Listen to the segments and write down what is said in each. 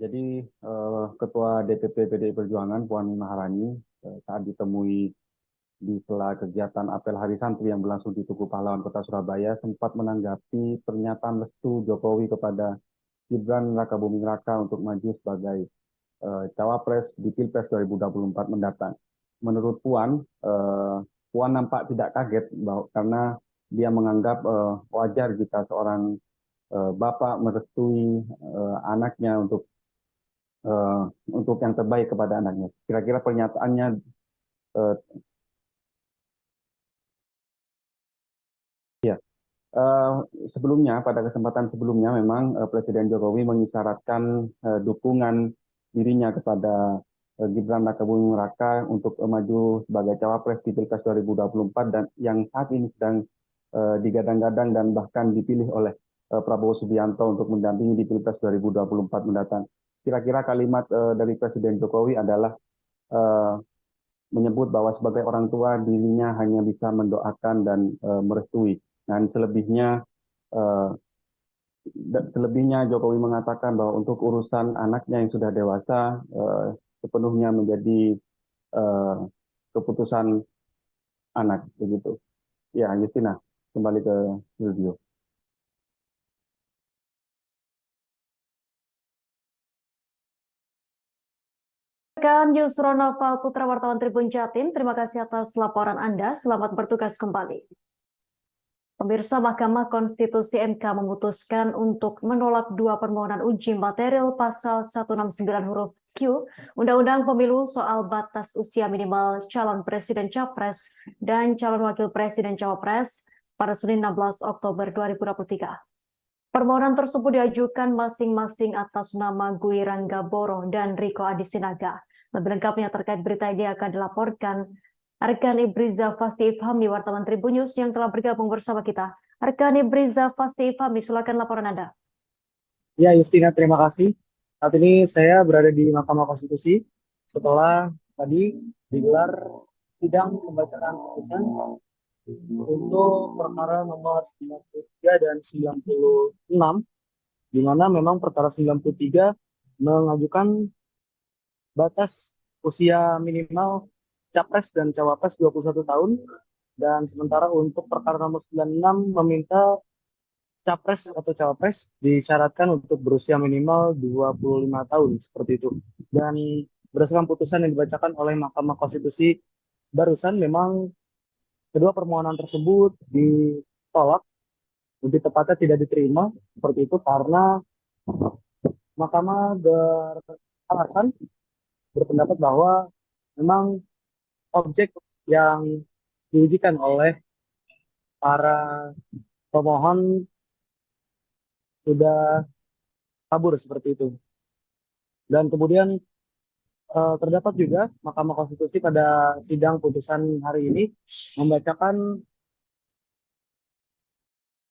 Jadi Ketua DPP PDI Perjuangan Puan Maharani saat ditemui di sela kegiatan apel Hari Santri yang berlangsung di Tugu Pahlawan Kota Surabaya sempat menanggapi pernyataan restu Jokowi kepada Gibran Rakabuming Raka untuk maju sebagai cawapres di Pilpres 2024 mendatang. Menurut Puan, Puan nampak tidak kaget karena dia menganggap wajar jika seorang bapak merestui anaknya eh, untuk yang terbaik kepada anaknya. Kira-kira pernyataannya eh, ya. Eh, Sebelumnya pada kesempatan sebelumnya memang Presiden Jokowi mengisyaratkan dukungan dirinya kepada Gibran Rakabuming Raka untuk maju sebagai cawapres di Pilpres 2024 dan yang saat ini sedang digadang-gadang dan bahkan dipilih oleh Prabowo Subianto untuk mendampingi di Pilpres 2024 mendatang. Kira-kira kalimat dari Presiden Jokowi adalah eh, menyebut bahwa sebagai orang tua dirinya hanya bisa mendoakan dan merestui. Dan eh, selebihnya Jokowi mengatakan bahwa untuk urusan anaknya yang sudah dewasa sepenuhnya menjadi eh, keputusan anak begitu. Ya, Justina, kembali ke studio. Rekan Yusron Noval Putra Wartawan Tribun Jatim, terima kasih atas laporan Anda. Selamat bertugas kembali. Pemirsa Mahkamah Konstitusi MK memutuskan untuk menolak dua permohonan uji material pasal 169 huruf Q Undang-Undang Pemilu soal batas usia minimal calon presiden capres dan calon wakil presiden cawapres pada Senin 16 Oktober 2023. Permohonan tersebut diajukan masing-masing atas nama Gui Rangga Boro dan Riko Adisinaga. Lebih lengkapnya terkait berita ini akan dilaporkan rekan Ibriza Fasti Ifhami, wartawan Tribun News yang telah bergabung bersama kita. Rekan Ibriza Fasti Ifhami, silakan laporan Anda. Ya, Justina, terima kasih. Saat ini saya berada di Mahkamah Konstitusi setelah tadi digelar sidang pembacaan putusan untuk perkara nomor 93 dan 96, di mana memang perkara 93 mengajukan batas usia minimal capres dan cawapres 21 tahun, dan sementara untuk perkara nomor 96 meminta capres atau cawapres disyaratkan untuk berusia minimal 25 tahun seperti itu. Dan berdasarkan putusan yang dibacakan oleh Mahkamah Konstitusi barusan, memang kedua permohonan tersebut ditolak, lebih tepatnya tidak diterima seperti itu, karena Mahkamah beralasan berpendapat bahwa memang objek yang diujikan oleh para pemohon sudah kabur seperti itu. Dan kemudian terdapat juga Mahkamah Konstitusi pada sidang putusan hari ini membacakan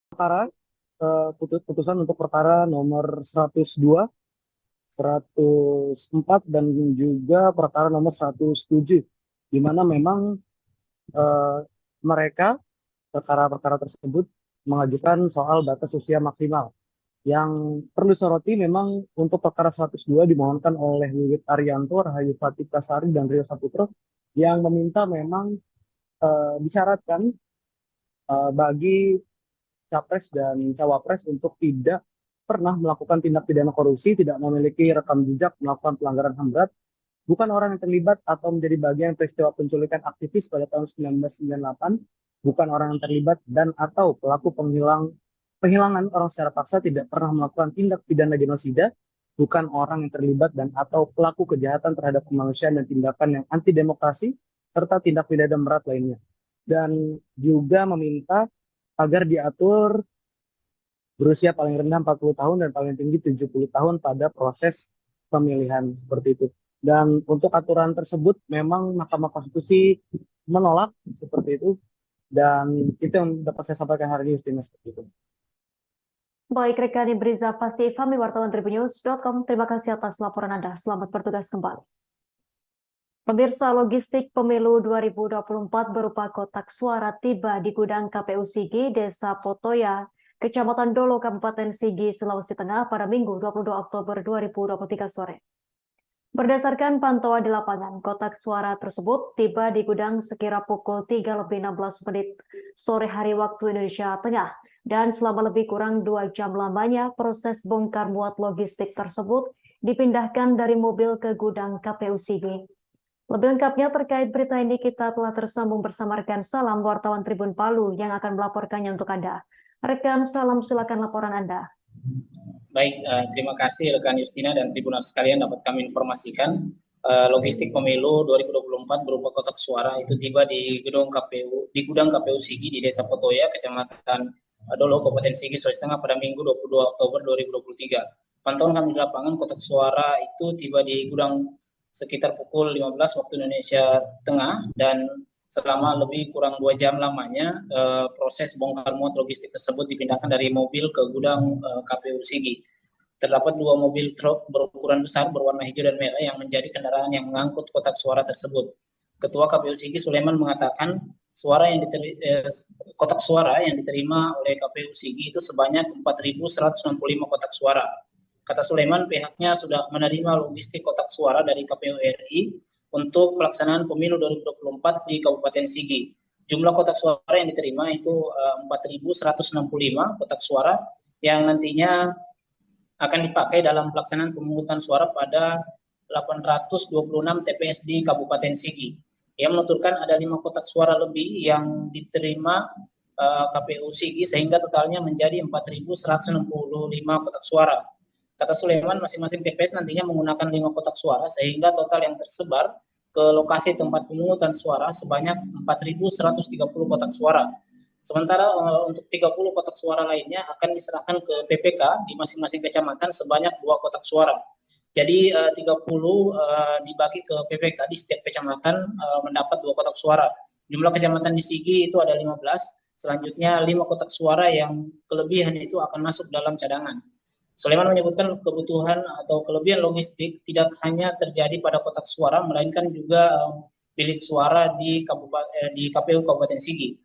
perkara putusan untuk perkara nomor 102, 104 dan juga perkara nomor 107, di mana memang eh, mereka perkara-perkara tersebut mengajukan soal batas usia maksimal. Yang perlu soroti memang untuk perkara 102 dimohonkan oleh Wiwit Arianto, Rahayu Fatika Sari, dan Rio Saputro, yang meminta memang disyaratkan bagi capres dan cawapres untuk tidak pernah melakukan tindak pidana korupsi, tidak memiliki rekam jejak melakukan pelanggaran HAM berat, bukan orang yang terlibat atau menjadi bagian peristiwa penculikan aktivis pada tahun 1998, bukan orang yang terlibat dan atau pelaku penghilangan orang secara paksa, tidak pernah melakukan tindak pidana genosida, bukan orang yang terlibat dan atau pelaku kejahatan terhadap kemanusiaan dan tindakan yang anti demokrasi, serta tindak pidana berat lainnya. Dan juga meminta agar diatur berusia paling rendah 40 tahun dan paling tinggi 70 tahun pada proses pemilihan seperti itu. Dan untuk aturan tersebut memang Mahkamah Konstitusi menolak seperti itu, dan itu yang dapat saya sampaikan hari ini, Justina, seperti itu. Baik, rekan Ibriza Fasti Ifhami, wartawan tribunnews.com, terima kasih atas laporan Anda. Selamat bertugas kembali. Pemirsa, logistik pemilu 2024 berupa kotak suara tiba di gudang KPU Sigi, Desa Potoya, Kecamatan Dolo, Kabupaten Sigi, Sulawesi Tengah pada Minggu 22 Oktober 2023 sore. Berdasarkan pantauan di lapangan, kotak suara tersebut tiba di gudang sekira pukul 3:16 sore hari waktu Indonesia Tengah, dan selama lebih kurang 2 jam lamanya proses bongkar muat logistik tersebut dipindahkan dari mobil ke gudang KPU Sigi. Lebih lengkapnya terkait berita ini kita telah tersambung bersama rekan Salam, wartawan Tribun Palu yang akan melaporkannya untuk Anda. Rekan Salam, silakan laporan Anda. Baik, terima kasih rekan Justina dan Tribunal sekalian dapat kami informasikan logistik pemilu 2024 berupa kotak suara itu tiba di gudang KPU Sigi di Desa Potoya, Kecamatan Dolo, Kabupaten Sigi, Sulawesi Tengah pada Minggu 22 Oktober 2023. Pantauan kami di lapangan, kotak suara itu tiba di gudang sekitar pukul 15 waktu Indonesia Tengah, dan selama lebih kurang 2 jam lamanya proses bongkar muat logistik tersebut dipindahkan dari mobil ke gudang KPU Sigi. Terdapat 2 mobil truk berukuran besar berwarna hijau dan merah yang menjadi kendaraan yang mengangkut kotak suara tersebut. Ketua KPU Sigi Sulaiman mengatakan kotak suara yang diterima oleh KPU Sigi itu sebanyak 4.165 kotak suara. Kata Sulaiman, pihaknya sudah menerima logistik kotak suara dari KPU RI untuk pelaksanaan pemilu 2024 di Kabupaten Sigi. Jumlah kotak suara yang diterima itu 4.165 kotak suara yang nantinya akan dipakai dalam pelaksanaan pemungutan suara pada 826 TPS di Kabupaten Sigi. Ia menuturkan ada 5 kotak suara lebih yang diterima KPU Sigi sehingga totalnya menjadi 4.165 kotak suara. Kata Sulaiman, masing-masing TPS nantinya menggunakan 5 kotak suara sehingga total yang tersebar ke lokasi tempat pemungutan suara sebanyak 4.130 kotak suara. Sementara untuk 30 kotak suara lainnya akan diserahkan ke PPK di masing-masing kecamatan sebanyak 2 kotak suara. Jadi 30 dibagi ke PPK di setiap kecamatan mendapat 2 kotak suara. Jumlah kecamatan di Sigi itu ada 15, selanjutnya 5 kotak suara yang kelebihan itu akan masuk dalam cadangan. Sulaiman menyebutkan kebutuhan atau kelebihan logistik tidak hanya terjadi pada kotak suara, melainkan juga bilik suara di KPU Kabupaten Sigi.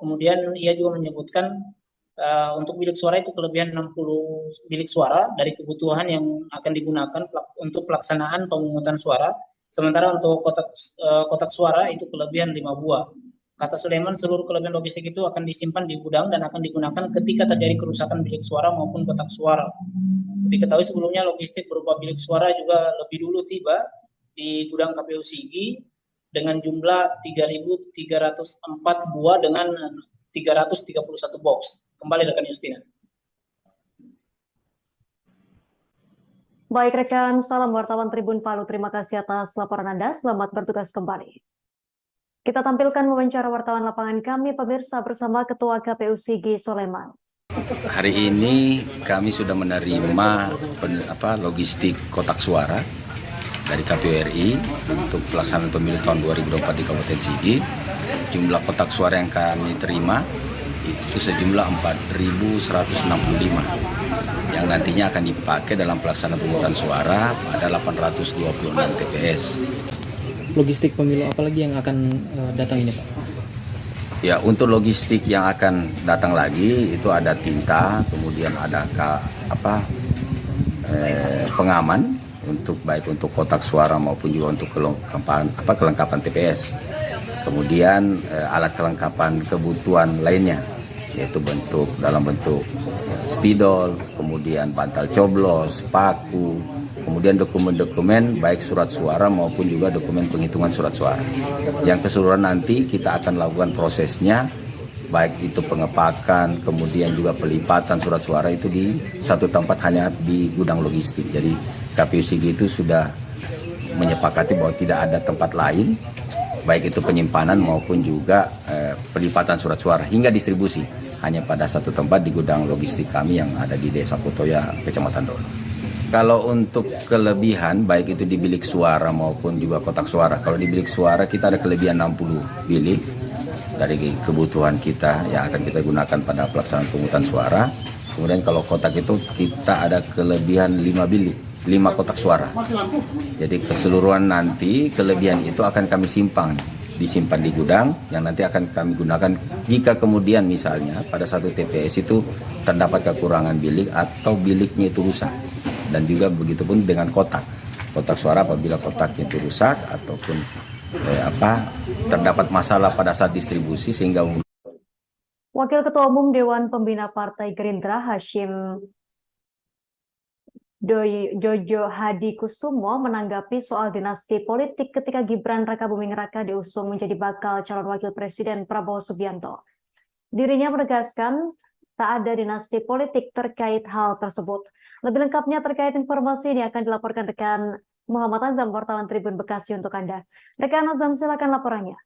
Kemudian ia juga menyebutkan untuk bilik suara itu kelebihan 60 bilik suara dari kebutuhan yang akan digunakan untuk pelaksanaan pemungutan suara. Sementara untuk kotak suara itu kelebihan 5 buah. Kata Sulaiman, seluruh kelebihan logistik itu akan disimpan di gudang dan akan digunakan ketika terjadi kerusakan bilik suara maupun kotak suara. Diketahui sebelumnya logistik berupa bilik suara juga lebih dulu tiba di gudang KPU Sigi dengan jumlah 3.304 buah dengan 331 box. Kembali rekan Justina. Baik rekan Salam, wartawan Tribun Palu, terima kasih atas laporan Anda. Selamat bertugas kembali. Kita tampilkan wawancara wartawan lapangan kami pemirsa bersama Ketua KPU Sigi Sulaiman. Hari ini kami sudah menerima logistik kotak suara dari KPU RI untuk pelaksanaan pemilu tahun 2024 di Kabupaten Sigi. Jumlah kotak suara yang kami terima itu sejumlah 4.165 yang nantinya akan dipakai dalam pelaksanaan pemungutan suara pada 826 TPS. Logistik pemilu apa lagi yang akan datang ini, Pak? Ya, untuk logistik yang akan datang lagi itu ada tinta, kemudian ada pengaman baik untuk kotak suara maupun juga untuk kelengkapan TPS. Kemudian alat kelengkapan kebutuhan lainnya yaitu dalam bentuk spidol, kemudian bantal coblos, paku, kemudian dokumen-dokumen baik surat suara maupun juga dokumen penghitungan surat suara. Yang keseluruhan nanti kita akan lakukan prosesnya, baik itu pengepakan, kemudian juga pelipatan surat suara itu di satu tempat hanya di gudang logistik. Jadi KPU Sigi itu sudah menyepakati bahwa tidak ada tempat lain, baik itu penyimpanan maupun juga pelipatan surat suara hingga distribusi hanya pada satu tempat di gudang logistik kami yang ada di Desa Potoya, Kecamatan Dolo. Kalau untuk kelebihan, baik itu di bilik suara maupun juga kotak suara. Kalau di bilik suara kita ada kelebihan 60 bilik dari kebutuhan kita yang akan kita gunakan pada pelaksanaan pemungutan suara. Kemudian kalau kotak itu kita ada kelebihan 5 bilik, 5 kotak suara. Jadi keseluruhan nanti kelebihan itu akan kami simpan disimpan di gudang yang nanti akan kami gunakan jika kemudian misalnya pada satu TPS itu terdapat kekurangan bilik atau biliknya itu rusak. Dan juga begitupun dengan kotak suara apabila kotaknya itu rusak ataupun terdapat masalah pada saat distribusi sehingga Wakil Ketua Umum Dewan Pembina Partai Gerindra Hashim Jojo Hadi Kusumo menanggapi soal dinasti politik ketika Gibran Rakabuming Raka diusung menjadi bakal calon wakil presiden Prabowo Subianto. Dirinya menegaskan tak ada dinasti politik terkait hal tersebut. Lebih lengkapnya terkait informasi ini akan dilaporkan rekan Muhammad Azam, wartawan Tribun Bekasi untuk Anda. Rekan Azam, silakan laporannya.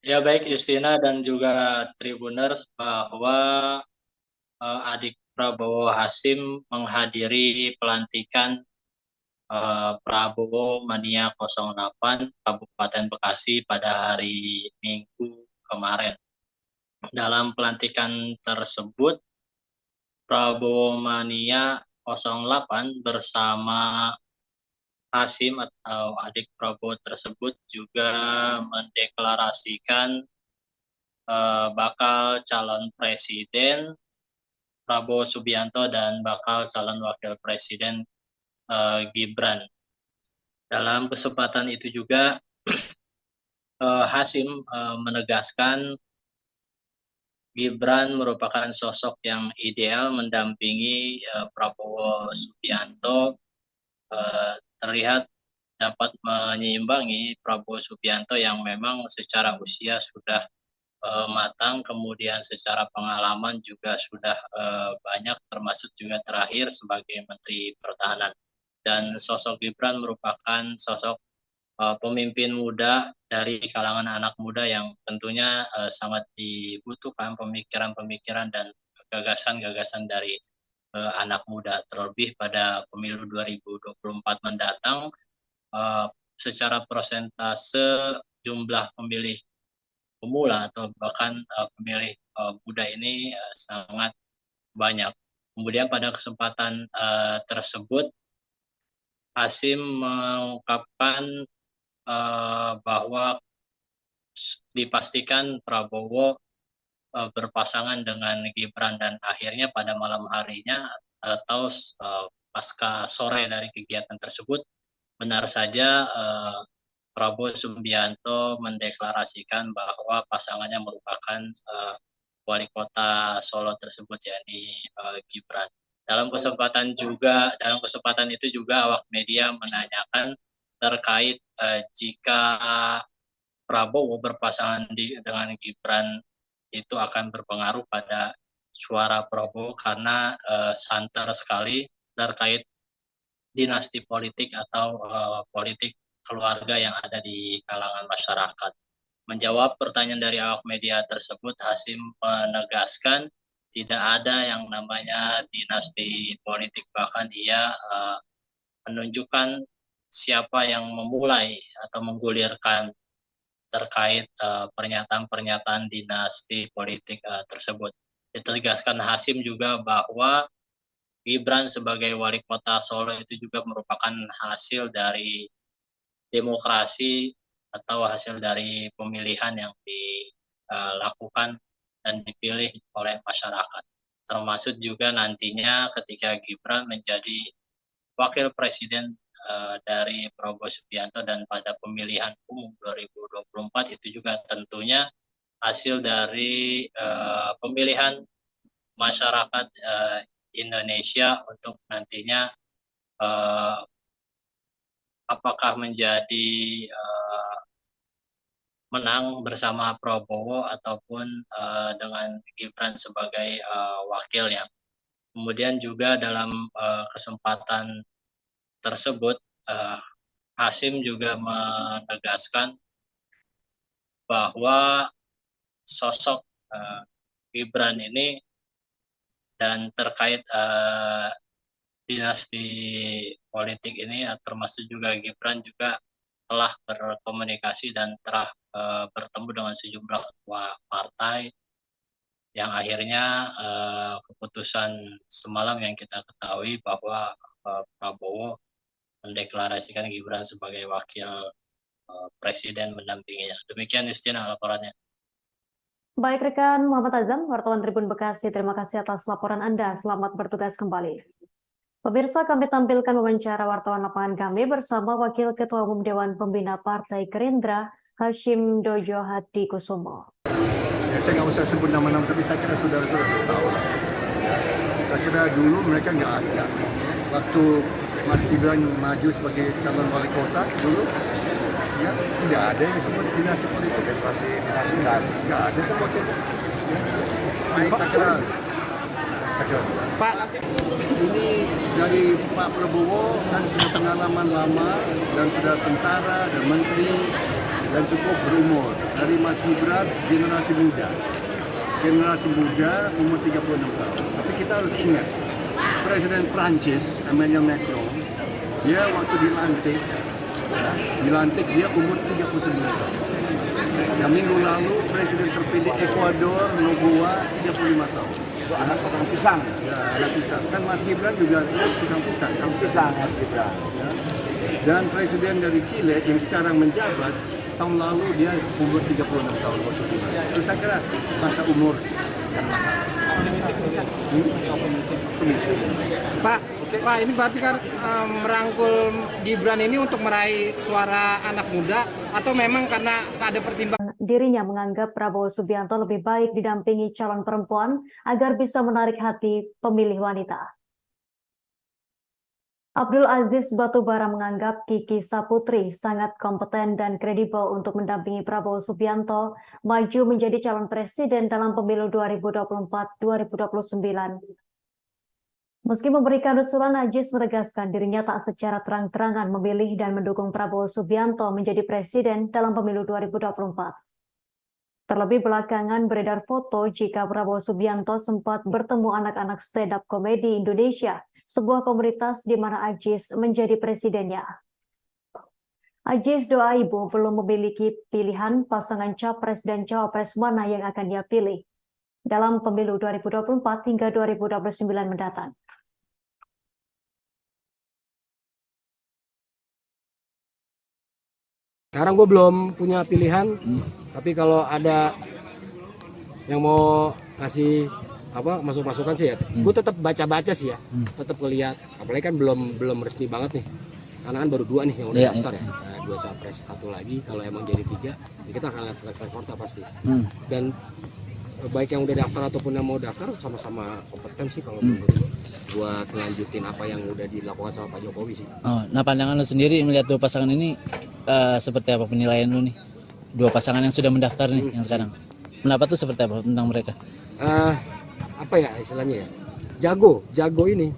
Ya baik Justina dan juga Tribuners, bahwa adik Prabowo Hashim menghadiri pelantikan Prabowo Mania 08 Kabupaten Bekasi pada hari Minggu kemarin. Dalam pelantikan tersebut, Prabowo Mania 08 bersama Hashim atau adik Prabowo tersebut juga mendeklarasikan bakal calon presiden Prabowo Subianto dan bakal calon wakil presiden Gibran. Dalam kesempatan itu juga Hashim menegaskan Gibran merupakan sosok yang ideal mendampingi Prabowo Subianto, terlihat dapat menyeimbangi Prabowo Subianto yang memang secara usia sudah matang, kemudian secara pengalaman juga sudah banyak, termasuk juga terakhir sebagai Menteri Pertahanan. Dan sosok Gibran merupakan sosok pemimpin muda dari kalangan anak muda yang tentunya sangat dibutuhkan pemikiran-pemikiran dan gagasan-gagasan dari anak muda, terlebih pada pemilu 2024 mendatang. Secara persentase jumlah pemilih pemula atau bahkan pemilih muda ini sangat banyak. Kemudian pada kesempatan tersebut Hashim mengungkapkan bahwa dipastikan Prabowo berpasangan dengan Gibran, dan akhirnya pada malam harinya atau pasca sore dari kegiatan tersebut benar saja Prabowo Subianto mendeklarasikan bahwa pasangannya merupakan wali kota Solo tersebut, yakni Gibran. Dalam kesempatan itu juga awak media menanyakan terkait jika Prabowo berpasangan dengan Gibran itu akan berpengaruh pada suara Prabowo, karena santer sekali terkait dinasti politik atau politik keluarga yang ada di kalangan masyarakat. Menjawab pertanyaan dari awak media tersebut, Hashim menegaskan tidak ada yang namanya dinasti politik, bahkan ia menunjukkan siapa yang memulai atau menggulirkan terkait pernyataan-pernyataan dinasti politik tersebut. Ditegaskan Hashim juga bahwa Gibran sebagai wali kota Solo itu juga merupakan hasil dari demokrasi atau hasil dari pemilihan yang dilakukan dan dipilih oleh masyarakat. Termasuk juga nantinya ketika Gibran menjadi wakil presiden dari Prabowo Subianto dan pada pemilihan umum 2024 itu juga tentunya hasil dari pemilihan masyarakat Indonesia untuk nantinya apakah menjadi menang bersama Prabowo ataupun dengan Gibran sebagai wakilnya. Kemudian juga dalam kesempatan tersebut Hashim juga menegaskan bahwa sosok Gibran ini dan terkait dinasti politik ini termasuk juga Gibran juga telah berkomunikasi dan telah bertemu dengan sejumlah ketua partai, yang akhirnya keputusan semalam yang kita ketahui bahwa Prabowo mendeklarasikan Gibran sebagai wakil presiden mendampinginya. Demikian Justina laporannya. Baik rekan Muhammad Azam, wartawan Tribun Bekasi, terima kasih atas laporan Anda. Selamat bertugas kembali. Pemirsa, kami tampilkan wawancara wartawan lapangan kami bersama Wakil Ketua Umum Dewan Pembina Partai Gerindra, Hashim Dojo Hadi Kusumo. Ya, saya nggak usah sebut nama-nama, tapi saya kira saudara-saudara tahu lah. Saya kira dulu mereka nggak ada. Waktu Mas Gibran maju sebagai calon wali kota dulu, ya tidak ada yang disebut dinasti politik. Pasti dinasti nggak ada kan waktu itu. Ya. Saya kira Pak, ini dari Pak Prabowo kan sudah pengalaman lama dan sudah tentara dan menteri dan cukup berumur. Dari Mas Gibran generasi muda umur 36 tahun. Tapi kita harus ingat, Presiden Prancis Emmanuel Macron, dia waktu dilantik dia umur 39 tahun. Yang minggu lalu Presiden terpilih Ekuador Noboa 35 tahun. Itu anak tukang pisang. Ya, anak pisang. Kan Mas Gibran juga tukang pisang. Tukang pisang Mas Gibran. Ya. Dan Presiden dari Chile yang sekarang menjabat, tahun lalu dia umur 36 tahun waktu itu. Terus saya kira masa umur yang masalah. Pak, ini berarti kan merangkul Gibran ini untuk meraih suara anak muda atau memang karena ada pertimbangan? Dirinya menganggap Prabowo Subianto lebih baik didampingi calon perempuan agar bisa menarik hati pemilih wanita. Abdul Aziz Batubara menganggap Kiki Saputri sangat kompeten dan kredibel untuk mendampingi Prabowo Subianto maju menjadi calon presiden dalam pemilu 2024-2029. Meski memberikan usulan, Aziz menegaskan dirinya tak secara terang-terangan memilih dan mendukung Prabowo Subianto menjadi presiden dalam pemilu 2024. Terlebih belakangan beredar foto jika Prabowo Subianto sempat bertemu anak-anak stand-up komedi Indonesia, sebuah komunitas di mana Aziz menjadi presidennya. Aziz doa ibu belum memiliki pilihan pasangan capres dan cawapres mana yang akan dia pilih dalam pemilu 2024 hingga 2029 mendatang. Sekarang gue belum punya pilihan, tapi kalau ada yang mau kasih masuk-masukan sih ya, gue tetap baca-baca sih ya, tetap ngeliat. Apalagi kan belum resmi banget nih, karena kan baru 2 nih yang udah daftar ya. Nah, 2 capres, 1 lagi, kalau emang jadi 3, ya kita akan lihat track record pasti. Dan baik yang udah daftar ataupun yang mau daftar sama-sama kompeten sih kalau menurut gue, buat melanjutin apa yang udah dilakukan sama Pak Jokowi sih. Nah pandangan lu sendiri melihat 2 pasangan ini seperti apa penilaian lu nih? 2 pasangan yang sudah mendaftar nih yang sekarang. Pendapat tuh seperti apa tentang mereka? Apa ya istilahnya ya? Jago ini.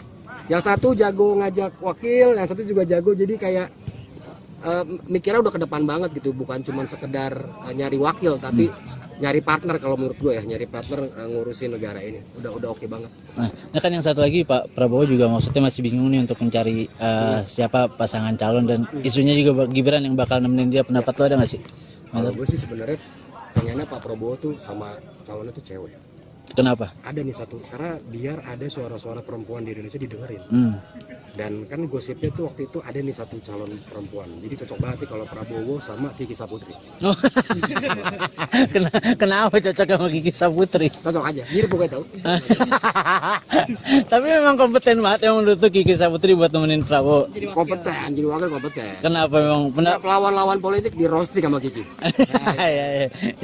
Yang satu jago ngajak wakil, yang satu juga jago, jadi kayak mikirnya udah ke depan banget gitu, bukan cuma sekedar nyari wakil tapi nyari partner. Kalau menurut gue ya, nyari partner ngurusin negara ini udah oke banget. Nah kan yang satu lagi Pak Prabowo juga maksudnya masih bingung nih untuk mencari siapa pasangan calon, dan isunya juga Gibran yang bakal nemenin dia. Pendapat lo ada nggak sih? Kalau gue sih sebenarnya pengennya Pak Prabowo tuh sama calonnya tuh cewek. Kenapa? Ada nih satu, karena biar ada suara-suara perempuan di Indonesia didengerin. Dan kan gosipnya tuh waktu itu ada nih satu calon perempuan, jadi cocok banget nih kalau Prabowo sama Kiki Saputri. Kenapa cocok sama Kiki Saputri? Cocok aja, mirip pokoknya tau. Tapi memang kompeten banget yang menurut tuh Kiki Saputri buat nemenin Prabowo. Kompeten, jadi wakil kompeten. Kenapa memang? Lawan-lawan politik di roasting sama Kiki.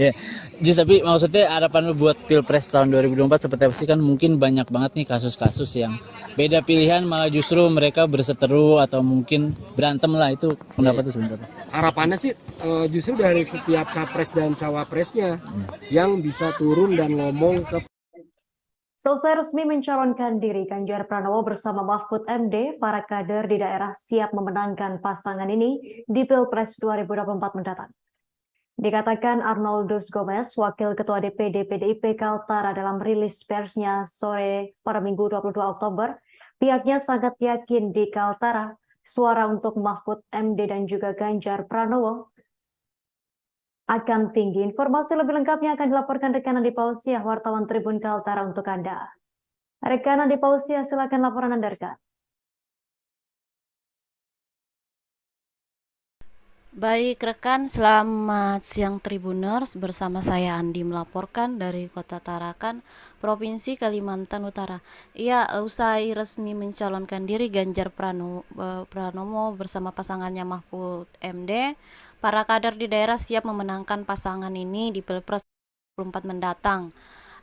Ya. Just, tapi maksudnya harapan lu buat Pilpres tahun 2024 seperti apa sih? Kan mungkin banyak banget nih kasus-kasus yang beda pilihan malah justru mereka berseteru atau mungkin berantem lah. Itu pendapat tuh sebenarnya. Harapannya sih justru dari setiap capres dan cawapresnya yang bisa turun dan ngomong ke. Selesai resmi mencalonkan diri, Ganjar Pranowo bersama Mahfud MD, para kader di daerah siap memenangkan pasangan ini di Pilpres 2024 mendatang. Dikatakan Arnoldus Gomez, Wakil Ketua DPD PDIP Kaltara dalam rilis persnya sore pada Minggu 22 Oktober, pihaknya sangat yakin di Kaltara suara untuk Mahfud MD dan juga Ganjar Pranowo akan tinggi. Informasi lebih lengkapnya akan dilaporkan rekan Andi Pausiah, wartawan Tribun Kaltara untuk Anda. Rekan Andi Pausiah, silakan laporan Anda rekan. Baik rekan, selamat siang Tribuners. Bersama saya Andi melaporkan dari Kota Tarakan, Provinsi Kalimantan Utara. Ia usai resmi mencalonkan diri Ganjar Pranowo bersama pasangannya Mahfud MD, para kader di daerah siap memenangkan pasangan ini di Pilpres 2024 mendatang.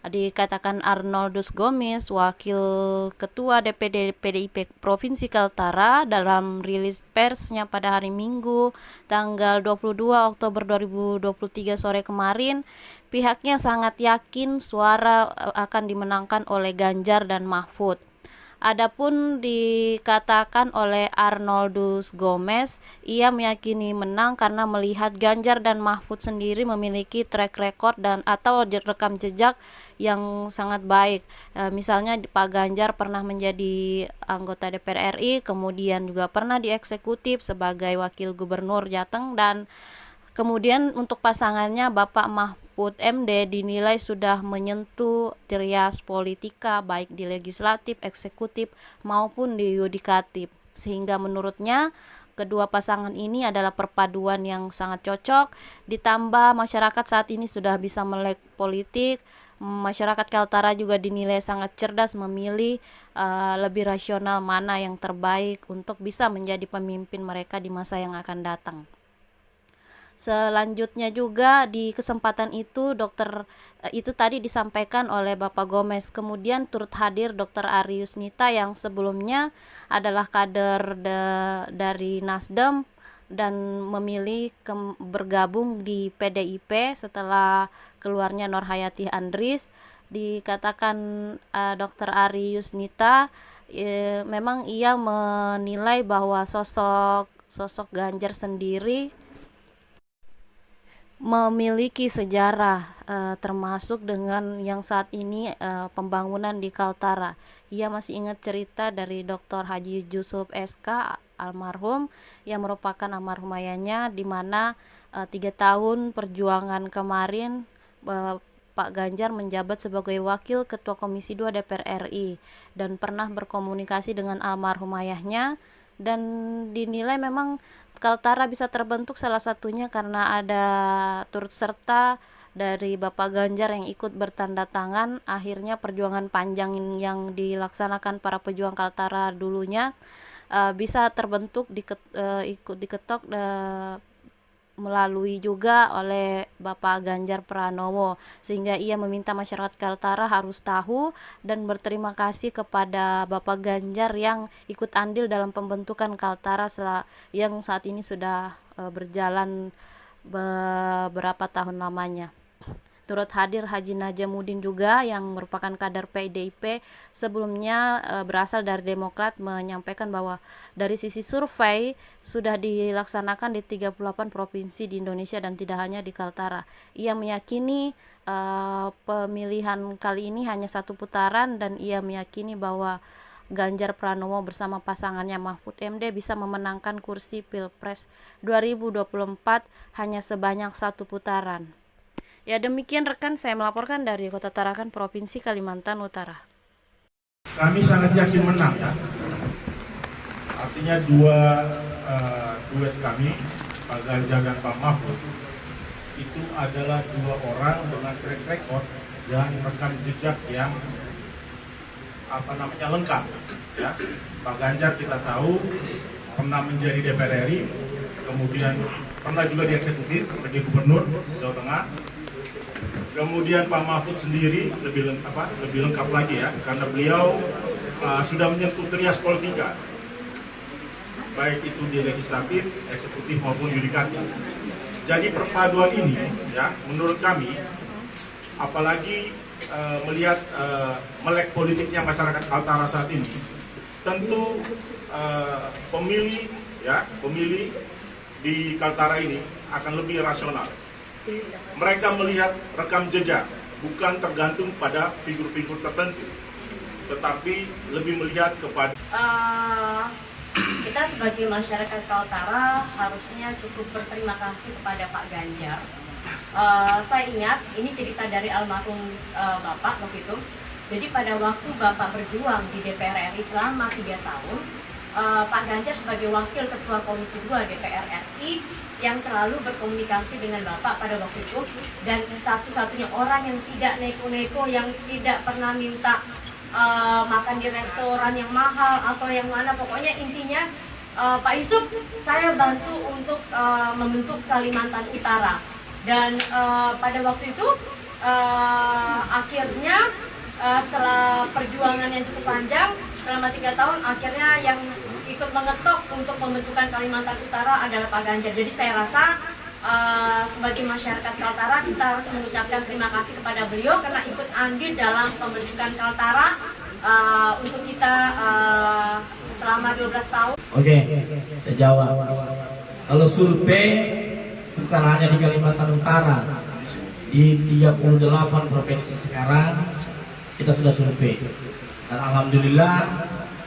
Dikatakan Arnoldus Gomez, Wakil Ketua DPD PDIP Provinsi Kaltara, dalam rilis persnya pada hari Minggu tanggal 22 Oktober 2023 sore kemarin, pihaknya sangat yakin suara akan dimenangkan oleh Ganjar dan Mahfud. Adapun dikatakan oleh Arnoldus Gomez, ia meyakini menang karena melihat Ganjar dan Mahfud sendiri memiliki track record dan atau rekam jejak yang sangat baik. Misalnya Pak Ganjar pernah menjadi anggota DPR RI, kemudian juga pernah dieksekutif sebagai wakil gubernur Jateng, dan kemudian untuk pasangannya Bapak Mahfud MD dinilai sudah menyentuh trias politika baik di legislatif, eksekutif maupun di yudikatif, sehingga menurutnya kedua pasangan ini adalah perpaduan yang sangat cocok. Ditambah masyarakat saat ini sudah bisa melek politik, masyarakat Kaltara juga dinilai sangat cerdas memilih lebih rasional mana yang terbaik untuk bisa menjadi pemimpin mereka di masa yang akan datang. Selanjutnya juga di kesempatan itu itu tadi disampaikan oleh Bapak Gomez. Kemudian turut hadir Dr. Ari Yusnita yang sebelumnya adalah kader dari Nasdem dan memilih bergabung di PDIP setelah keluarnya Nurhayati Andries. Dikatakan Dr. Ari Yusnita memang ia menilai bahwa sosok Ganjar sendiri memiliki sejarah termasuk dengan yang saat ini pembangunan di Kaltara. Ia masih ingat cerita dari Dr. Haji Yusuf SK almarhum yang merupakan almarhum ayahnya, di mana 3 tahun perjuangan kemarin Pak Ganjar menjabat sebagai Wakil Ketua Komisi 2 DPR RI dan pernah berkomunikasi dengan almarhum ayahnya, dan dinilai memang Kaltara bisa terbentuk salah satunya karena ada turut serta dari Bapak Ganjar yang ikut bertanda tangan. Akhirnya perjuangan panjang yang dilaksanakan para pejuang Kaltara dulunya bisa terbentuk ikut diketok melalui juga oleh Bapak Ganjar Pranowo, sehingga ia meminta masyarakat Kaltara harus tahu dan berterima kasih kepada Bapak Ganjar yang ikut andil dalam pembentukan Kaltara yang saat ini sudah berjalan beberapa tahun lamanya. Turut hadir Haji Najamuddin juga yang merupakan kader PDIP sebelumnya berasal dari Demokrat, menyampaikan bahwa dari sisi survei sudah dilaksanakan di 38 provinsi di Indonesia dan tidak hanya di Kaltara. Ia meyakini pemilihan kali ini hanya 1 putaran dan ia meyakini bahwa Ganjar Pranowo bersama pasangannya Mahfud MD bisa memenangkan kursi Pilpres 2024 hanya sebanyak 1 putaran. Ya, demikian rekan, saya melaporkan dari Kota Tarakan, Provinsi Kalimantan Utara. Kami sangat yakin menang ya. Artinya duet kami, Pak Ganjar dan Pak Mahfud, itu adalah 2 orang dengan track record dan rekam jejak yang lengkap ya. Pak Ganjar kita tahu pernah menjadi DPR RI, kemudian pernah juga di eksekutif sebagai gubernur Jawa Tengah. Kemudian Pak Mahfud sendiri lebih lengkap lagi ya, karena beliau sudah menyentuh trias politika, baik itu di legislatif, eksekutif maupun yudikatif. Jadi perpaduan ini ya, menurut kami, apalagi melihat melek politiknya masyarakat Kaltara saat ini, tentu pemilih di Kaltara ini akan lebih rasional. Mereka melihat rekam jejak, bukan tergantung pada figur-figur tertentu, tetapi lebih melihat kepada kita sebagai masyarakat Kaltara harusnya cukup berterima kasih kepada Pak Ganjar. Saya ingat ini cerita dari almarhum Bapak waktu itu. Jadi pada waktu Bapak berjuang di DPR RI selama 3 tahun, Pak Ganjar sebagai Wakil Ketua Komisi 2 DPR RI yang selalu berkomunikasi dengan Bapak pada waktu itu, dan satu-satunya orang yang tidak neko-neko, yang tidak pernah minta makan di restoran yang mahal atau yang mana, pokoknya intinya Pak Yusuf, saya bantu untuk membentuk Kalimantan Utara. Dan pada waktu itu akhirnya setelah perjuangan yang cukup panjang selama 3 tahun, akhirnya yang ikut mengetok untuk pembentukan Kalimantan Utara adalah Pak Ganjar. Jadi saya rasa sebagai masyarakat Kaltara kita harus mengucapkan terima kasih kepada beliau karena ikut andil dalam pembentukan Kaltara untuk kita selama 12 tahun. Oke, saya jawab. Kalau survei bukan hanya di Kalimantan Utara, di 38 provinsi sekarang kita sudah survei. Dan alhamdulillah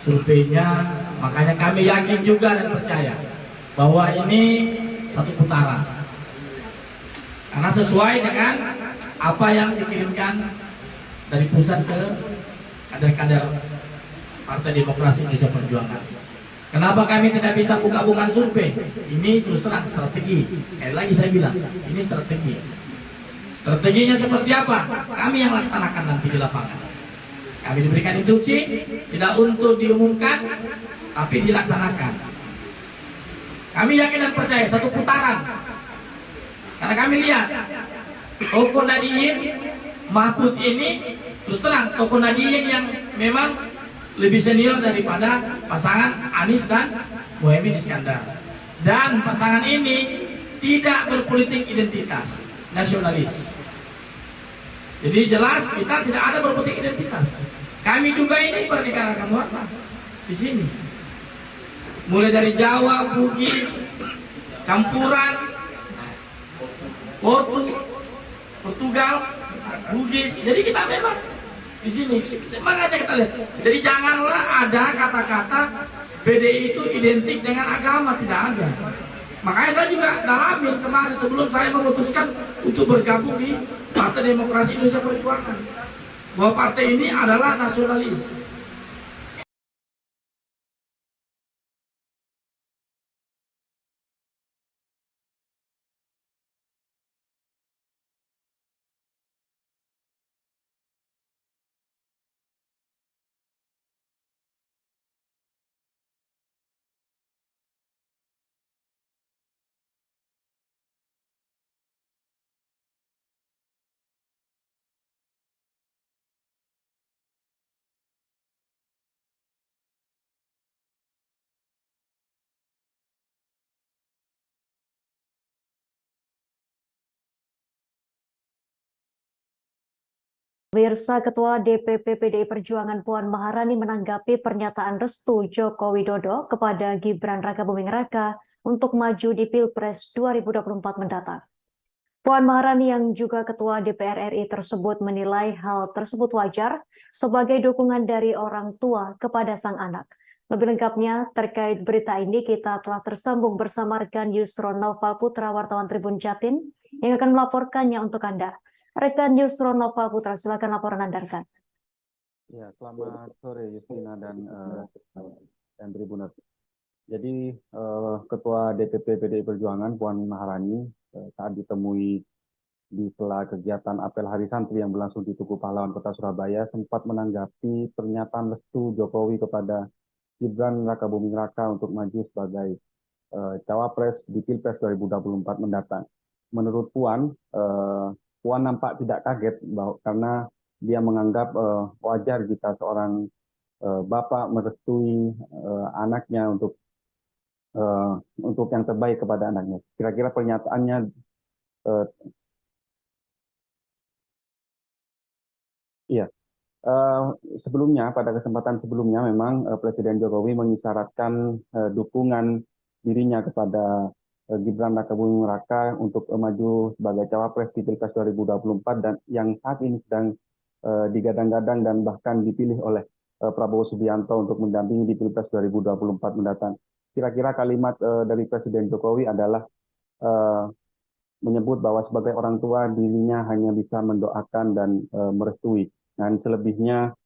surveinya, makanya kami yakin juga dan percaya bahwa ini satu putaran. Karena sesuai dengan apa yang dikirimkan dari pusat ke kader-kader Partai Demokrasi Indonesia Perjuangan. Kenapa kami tidak bisa buka-bukaan survei? Ini terus terang strategi. Sekali lagi saya bilang, ini strategi. Strateginya seperti apa? Kami yang laksanakan nanti di lapangan. Kami diberikan instruksi, tidak untuk diumumkan, tapi dilaksanakan. Kami yakin dan percaya satu putaran. Karena kami lihat, tokoh Nadiyin, Mahfud ini, terus terang, tokoh Nadiyin yang memang lebih senior daripada pasangan Anies dan Muhaimin Iskandar. Dan pasangan ini tidak berpolitik identitas, nasionalis. Jadi jelas kita tidak ada berpolitik identitas. Kami juga ini bernegarakan warna di sini. Mulai dari Jawa, Bugis, campuran, Portugal, Bugis. Jadi kita memang di sini. Makanya kita lihat. Jadi janganlah ada kata-kata PDI itu identik dengan agama, tidak ada. Makanya saya juga dalamin kemarin sebelum saya memutuskan untuk bergabung di Partai Demokrasi Indonesia Perjuangan, bahwa partai ini adalah nasionalis. Pemirsa, Ketua DPP PDI Perjuangan Puan Maharani menanggapi pernyataan restu Joko Widodo kepada Gibran Rakabuming Raka untuk maju di Pilpres 2024 mendatang. Puan Maharani yang juga Ketua DPR RI tersebut menilai hal tersebut wajar sebagai dukungan dari orang tua kepada sang anak. Lebih lengkapnya terkait berita ini kita telah tersambung bersama rekan Yusron Noval Putra, wartawan Tribun Jatim, yang akan melaporkannya untuk Anda. Rekan Yusron Noval Putra, silakan laporan Anda, rekan. Ya, selamat sore Justina dan Tribuners. Jadi Ketua DPP PDI Perjuangan Puan Maharani saat ditemui di sela kegiatan apel Hari Santri yang berlangsung di Tugu Pahlawan Kota Surabaya sempat menanggapi pernyataan restu Jokowi kepada Gibran Rakabuming Raka untuk maju sebagai cawapres di Pilpres 2024 mendatang. Menurut Puan, Puan nampak tidak kaget karena dia menganggap wajar jika seorang bapak merestui anaknya untuk yang terbaik kepada anaknya. Kira-kira pernyataannya iya. Sebelumnya, pada kesempatan sebelumnya memang Presiden Jokowi mengisyaratkan dukungan dirinya kepada Gibran Rakabuming Raka untuk maju sebagai cawapres di Pilpres 2024 dan yang saat ini sedang digadang-gadang dan bahkan dipilih oleh Prabowo Subianto untuk mendampingi di Pilpres 2024 mendatang. Kira-kira kalimat dari Presiden Jokowi adalah menyebut bahwa sebagai orang tua dirinya hanya bisa mendoakan dan merestui. Dan selebihnya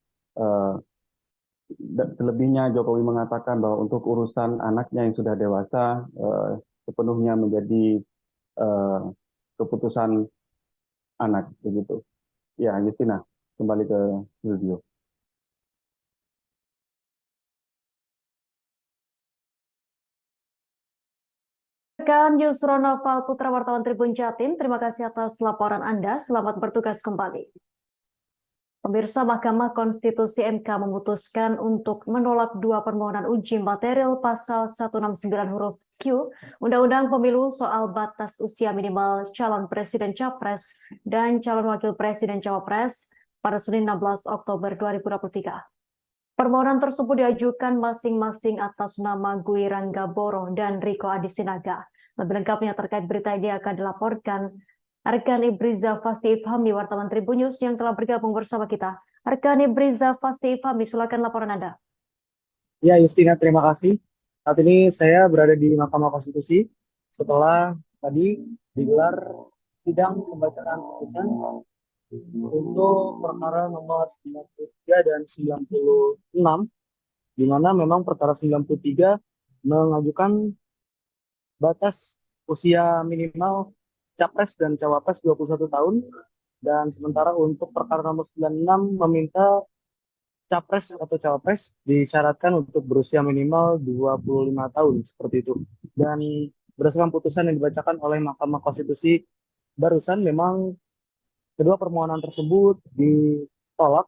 selebihnya Jokowi mengatakan bahwa untuk urusan anaknya yang sudah dewasa sepenuhnya menjadi keputusan anak begitu. Ya, Justina, kembali ke studio. Rekan Yusron Noval Putra wartawan Tribun Jatim, terima kasih atas laporan Anda. Selamat bertugas kembali. Pemirsa, Mahkamah Konstitusi MK memutuskan untuk menolak dua permohonan uji material pasal 169 huruf Q Undang-Undang Pemilu soal batas usia minimal calon presiden capres dan calon wakil presiden cawapres pada Senin 16 Oktober 2023. Permohonan tersebut diajukan masing-masing atas nama Gui Rangga Boro dan Riko Adisinaga. Lebih lengkapnya terkait berita ini akan dilaporkan rekan Ibriza Fasti Ifhami, wartawan Tribun News yang telah bergabung bersama kita. Rekan Ibriza Fasti Ifhami, silakan laporan Anda. Ya, Justina, terima kasih. Saat ini saya berada di Mahkamah Konstitusi setelah tadi digelar sidang pembacaan putusan untuk perkara nomor 93 dan 96, di mana memang perkara 93 mengajukan batas usia minimal capres dan cawapres 21 tahun, dan sementara untuk perkara nomor 96 meminta capres atau cawapres disyaratkan untuk berusia minimal 25 tahun, seperti itu. Dan berdasarkan putusan yang dibacakan oleh Mahkamah Konstitusi barusan, memang kedua permohonan tersebut ditolak,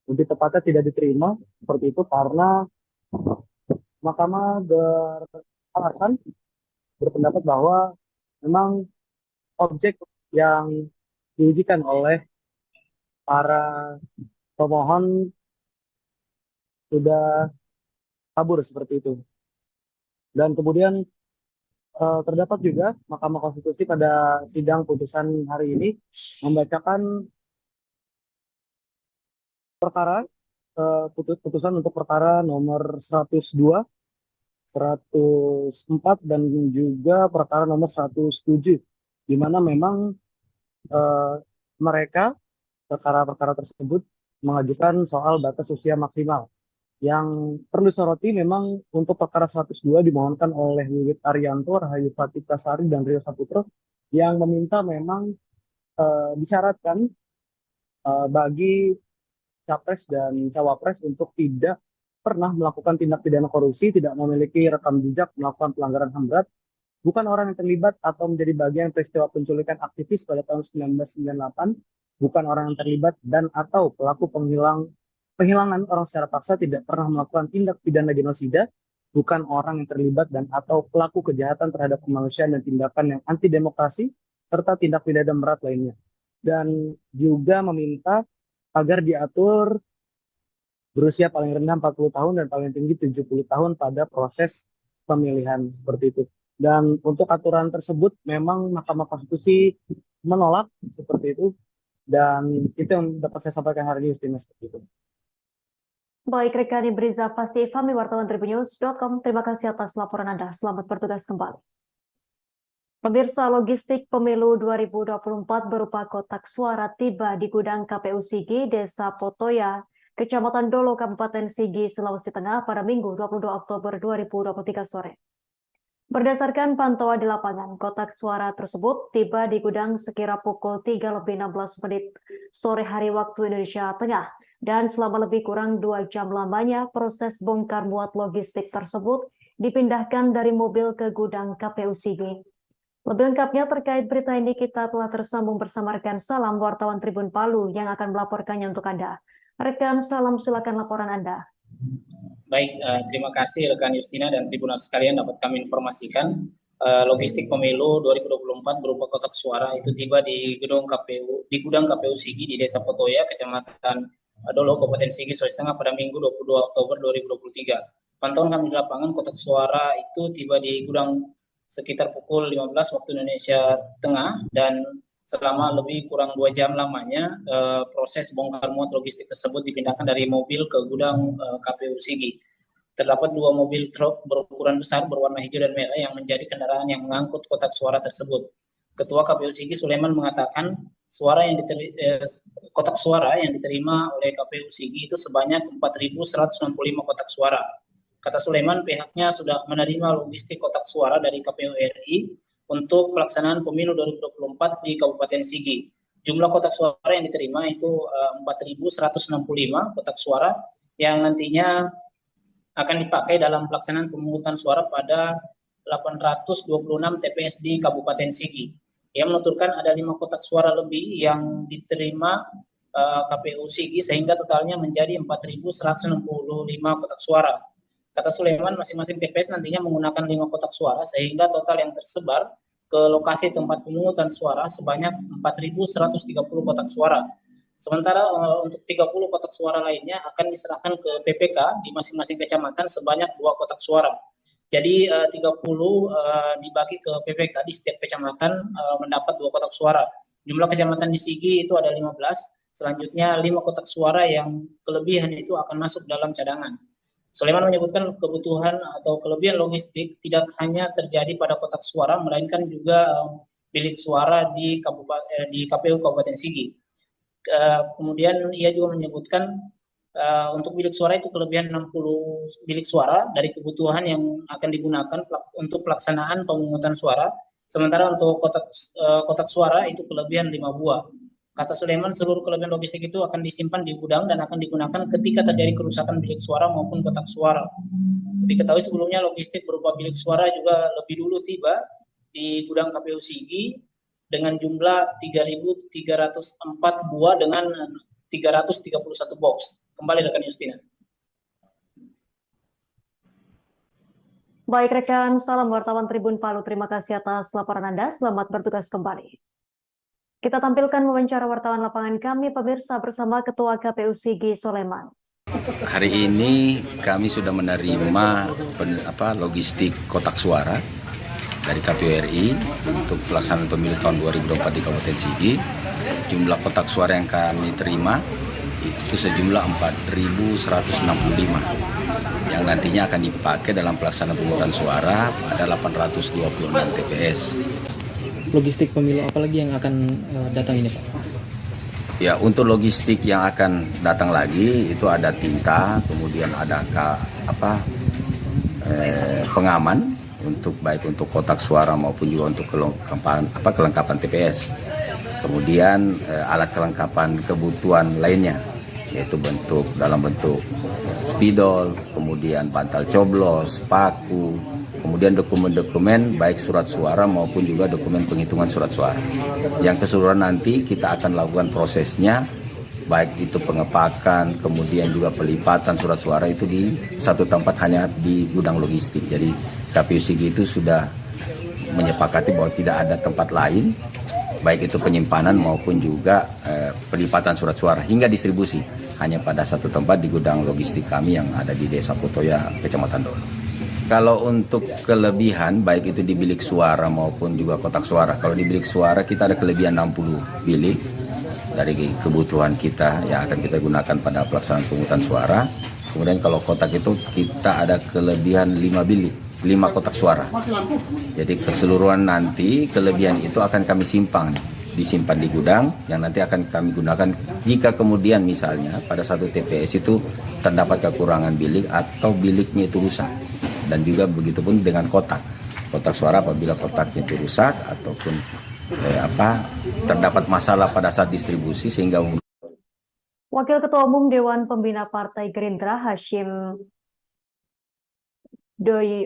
lebih tepatnya tidak diterima, seperti itu, karena Mahkamah beralasan berpendapat bahwa memang objek yang diujikan oleh para pemohon sudah kabur, seperti itu. Dan kemudian terdapat juga Mahkamah Konstitusi pada sidang putusan hari ini membacakan perkara putusan untuk perkara nomor 102, 104, dan juga perkara nomor 107, di mana memang mereka perkara-perkara tersebut mengajukan soal batas usia maksimal. Yang perlu soroti memang untuk perkara 102 dimohonkan oleh Wiwit Arianto, Rahayu Fatika Sari, dan Rio Saputro yang meminta memang disyaratkan bagi capres dan cawapres untuk tidak pernah melakukan tindak pidana korupsi, tidak memiliki rekam jejak melakukan pelanggaran HAM berat, bukan orang yang terlibat atau menjadi bagian peristiwa penculikan aktivis pada tahun 1998, bukan orang yang terlibat dan atau pelaku penghilangan orang secara paksa, tidak pernah melakukan tindak pidana genosida, bukan orang yang terlibat dan atau pelaku kejahatan terhadap kemanusiaan dan tindakan yang anti demokrasi, serta tindak pidana berat lainnya. Dan juga meminta agar diatur berusia paling rendah 40 tahun dan paling tinggi 70 tahun pada proses pemilihan, seperti itu. Dan untuk aturan tersebut memang Mahkamah Konstitusi menolak, seperti itu. Dan itu yang dapat saya sampaikan hari ini, Justina, seperti itu. Baik, rekan Ibriza Fasti Ifhami, wartawan tribunnews.com, terima kasih atas laporan Anda. Selamat bertugas kembali. Pemirsa, logistik pemilu 2024 berupa kotak suara tiba di gudang KPU Sigi, Desa Potoya, Kecamatan Dolo, Kabupaten Sigi, Sulawesi Tengah pada Minggu 22 Oktober 2023 sore. Berdasarkan pantauan di lapangan, kotak suara tersebut tiba di gudang sekira pukul 3:16 sore hari waktu Indonesia Tengah, dan selama lebih kurang 2 jam lamanya proses bongkar muat logistik tersebut dipindahkan dari mobil ke gudang KPU Sigi. Lebih lengkapnya terkait berita ini kita telah tersambung bersama rekan Salam, wartawan Tribun Palu yang akan melaporkannya untuk Anda. Rekan Salam, silakan laporan Anda. Baik, terima kasih rekan Justina dan Tribuners sekalian, dapat kami informasikan logistik pemilu 2024 berupa kotak suara itu tiba di gudang KPU Sigi di Desa Potoya, Kecamatan Dolo, Kabupaten Sigi, Sulawesi Tengah pada Minggu 22 Oktober 2023. Pantauan kami di lapangan, kotak suara itu tiba di gudang sekitar pukul 15 waktu Indonesia Tengah, dan selama lebih kurang 2 jam lamanya proses bongkar muat logistik tersebut dipindahkan dari mobil ke gudang KPU Sigi. Terdapat 2 mobil truk berukuran besar berwarna hijau dan merah yang menjadi kendaraan yang mengangkut kotak suara tersebut. Ketua KPU Sigi Sulaiman mengatakan kotak suara yang diterima oleh KPU Sigi itu sebanyak 4.165 kotak suara. Kata Sulaiman, pihaknya sudah menerima logistik kotak suara dari KPU RI untuk pelaksanaan pemilu 2024 di Kabupaten Sigi. Jumlah kotak suara yang diterima itu 4.165 kotak suara yang nantinya akan dipakai dalam pelaksanaan pemungutan suara pada 826 TPS di Kabupaten Sigi. Ia menuturkan ada 5 kotak suara lebih yang diterima KPU Sigi sehingga totalnya menjadi 4.165 kotak suara. Kata Sulaiman, masing-masing TPS nantinya menggunakan 5 kotak suara sehingga total yang tersebar ke lokasi tempat pemungutan suara sebanyak 4.130 kotak suara. Sementara untuk 30 kotak suara lainnya akan diserahkan ke PPK di masing-masing kecamatan sebanyak 2 kotak suara. Jadi 30 dibagi ke PPK di setiap kecamatan mendapat 2 kotak suara. Jumlah kecamatan di Sigi itu ada 15, selanjutnya 5 kotak suara yang kelebihan itu akan masuk dalam cadangan. Sulaiman menyebutkan kebutuhan atau kelebihan logistik tidak hanya terjadi pada kotak suara, melainkan juga bilik suara di KPU Kabupaten Sigi. Kemudian ia juga menyebutkan untuk bilik suara itu kelebihan 60 bilik suara dari kebutuhan yang akan digunakan untuk pelaksanaan pemungutan suara. Sementara untuk kotak suara itu kelebihan 5 buah. Kata Sulaiman, seluruh kelebihan logistik itu akan disimpan di gudang dan akan digunakan ketika terjadi kerusakan bilik suara maupun kotak suara. Diketahui sebelumnya logistik berupa bilik suara juga lebih dulu tiba di gudang KPU Sigi dengan jumlah 3.304 buah dengan 331 box. Kembali rekan Justina. Baik rekan, salam wartawan Tribun Palu. Terima kasih atas laporan Anda. Selamat bertugas kembali. Kita tampilkan wawancara wartawan lapangan kami, pemirsa, bersama Ketua KPU Sigi Sulaiman. Hari ini kami sudah menerima logistik kotak suara dari KPU RI untuk pelaksanaan pemilu tahun 2024 di Kabupaten Sigi. Jumlah kotak suara yang kami terima itu sejumlah 4.165 yang nantinya akan dipakai dalam pelaksanaan pemungutan suara pada 826 TPS. Logistik pemilu apa lagi yang akan datang ini, Pak? Ya, untuk logistik yang akan datang lagi itu ada tinta, kemudian ada pengaman baik untuk kotak suara maupun juga untuk kelengkapan TPS. Kemudian alat kelengkapan kebutuhan lainnya, yaitu dalam bentuk spidol, kemudian bantal coblos, paku, kemudian dokumen-dokumen baik surat suara maupun juga dokumen penghitungan surat suara. Yang keseluruhan nanti kita akan lakukan prosesnya, baik itu pengepakan, kemudian juga pelipatan surat suara itu di satu tempat hanya di gudang logistik. Jadi KPU Sigi itu sudah menyepakati bahwa tidak ada tempat lain, baik itu penyimpanan maupun juga pelipatan surat suara hingga distribusi hanya pada satu tempat di gudang logistik kami yang ada di Desa Putoya, Kecamatan Dolo. Kalau untuk kelebihan baik itu di bilik suara maupun juga kotak suara. Kalau di bilik suara kita ada kelebihan 60 bilik dari kebutuhan kita yang akan kita gunakan pada pelaksanaan pemungutan suara. Kemudian kalau kotak itu kita ada kelebihan 5 bilik, 5 kotak suara. Jadi keseluruhan nanti kelebihan itu akan kami disimpan di gudang yang nanti akan kami gunakan jika kemudian misalnya pada satu TPS itu terdapat kekurangan bilik atau biliknya itu rusak. Dan juga begitupun dengan kotak suara apabila kotaknya itu rusak ataupun terdapat masalah pada saat distribusi sehingga Wakil Ketua Umum Dewan Pembina Partai Gerindra Hashim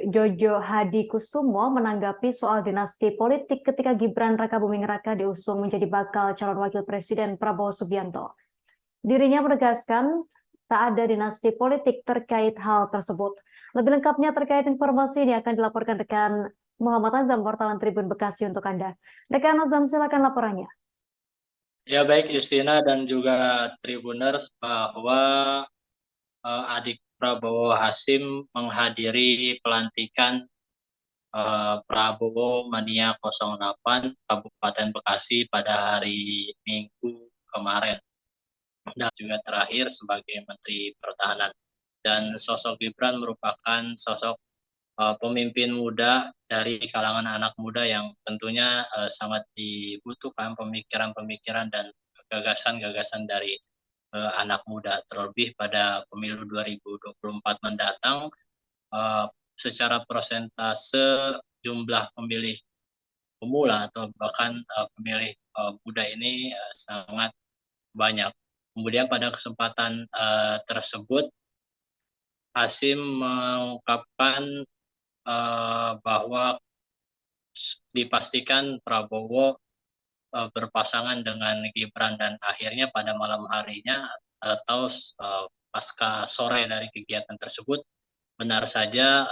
Jojo Hadi Kusumo menanggapi soal dinasti politik ketika Gibran Rakabuming Raka diusung menjadi bakal calon wakil presiden Prabowo Subianto. Dirinya menegaskan tak ada dinasti politik terkait hal tersebut. Lebih lengkapnya terkait informasi ini akan dilaporkan rekan Muhammad Azam, wartawan Tribun Bekasi untuk Anda. Rekan Azam, silakan laporannya. Ya baik Justina dan juga Tribuners, bahwa adik Prabowo Hashim menghadiri pelantikan Prabowo Mania 08 Kabupaten Bekasi pada hari Minggu kemarin dan juga terakhir sebagai Menteri Pertahanan. Dan sosok Gibran merupakan sosok pemimpin muda dari kalangan anak muda yang tentunya sangat dibutuhkan pemikiran-pemikiran dan gagasan-gagasan dari anak muda, terlebih pada pemilu 2024 mendatang. Secara persentase jumlah pemilih pemula atau bahkan pemilih muda ini sangat banyak. Kemudian pada kesempatan tersebut Hasim mengungkapkan bahwa dipastikan Prabowo berpasangan dengan Gibran, dan akhirnya pada malam harinya atau pasca sore dari kegiatan tersebut, benar saja